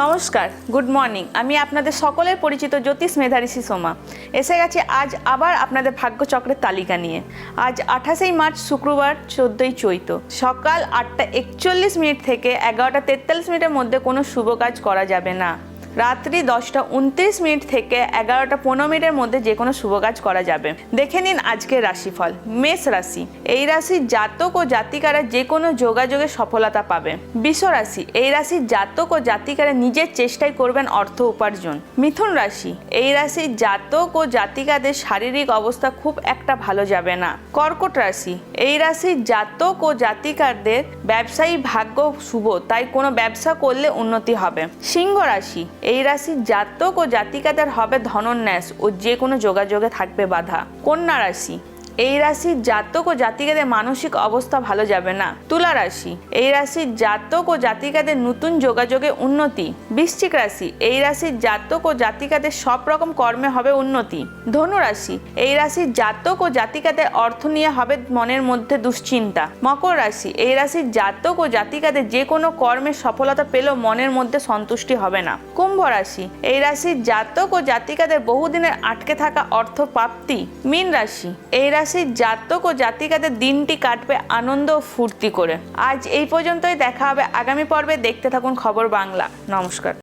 নমস্কার, good morning. আমি আপনাদের সকলের পরিচিত জ্যোতিষ মেধাঋষি সোমা এসে গেছি আজ আবার আপনাদের ভাগ্যচক্রের তালিকা নিয়ে। আজ 28 মার্চ শুক্রবার, 14ই চৈত, সকাল 8:41 থেকে 11:43 মধ্যে কোনো শুভ কাজ করা যাবে না। রাত্রি 10:29 থেকে 11:15 মধ্যে যে কোনো শুভ কাজ করা যাবে। দেখে নিন আজকের রাশিফল। মেষ রাশি, এই রাশির জাতক ও জাতিকারা যে কোনো যোগাযোগে সফলতা পাবে। বৃষ রাশি, এই রাশির জাতক ও জাতিকারা নিজের চেষ্টায় করবেন অর্থ উপার্জন। মিথুন রাশি, এই রাশির জাতক ও জাতিকাদের শারীরিক অবস্থা খুব একটা ভালো যাবে না। কর্কট রাশি, এই রাশির জাতক ও জাতিকাদের ব্যবসায়ী ভাগ্য শুভ, তাই কোনো ব্যবসা করলে উন্নতি হবে। সিংহ রাশি, এই রাশির জাতক ও জাতিকাদের হবে ধনোন্যাস ও যে কোনো যোগাযোগে থাকবে বাধা। কন্যা রাশি, এই রাশির জাতক ও জাতিকাদের মানসিক অবস্থা ভালো যাবে না। তুলা রাশি, এই রাশির জাতক ও জাতিকাদের নতুন যোগাযোগে উন্নতি। বৃশ্চিক রাশি, এই রাশির জাতক ও জাতিকাদের সব রকম কর্মে হবে উন্নতি। ধনু রাশি, এই রাশির জাতক ও জাতিকাদের অর্থ নিয়ে হবে মনের মধ্যে দুশ্চিন্তা। মকর রাশি, এই রাশির জাতক ও জাতিকাদের যে কোনো কর্মে সফলতা পেলেও মনের মধ্যে সন্তুষ্টি হবে না। কুম্ভ রাশি, এই রাশির জাতক ও জাতিকাদের বহুদিনের আটকে থাকা অর্থ প্রাপ্তি। মীন রাশি, এই রাশির জাতক ও জাতিকাদের দিনটি কাটবে আনন্দ ও ফুর্তি করে। আজ এই পর্যন্তই, দেখা হবে আগামী পর্বে। দেখতে থাকুন খবর বাংলা। নমস্কার।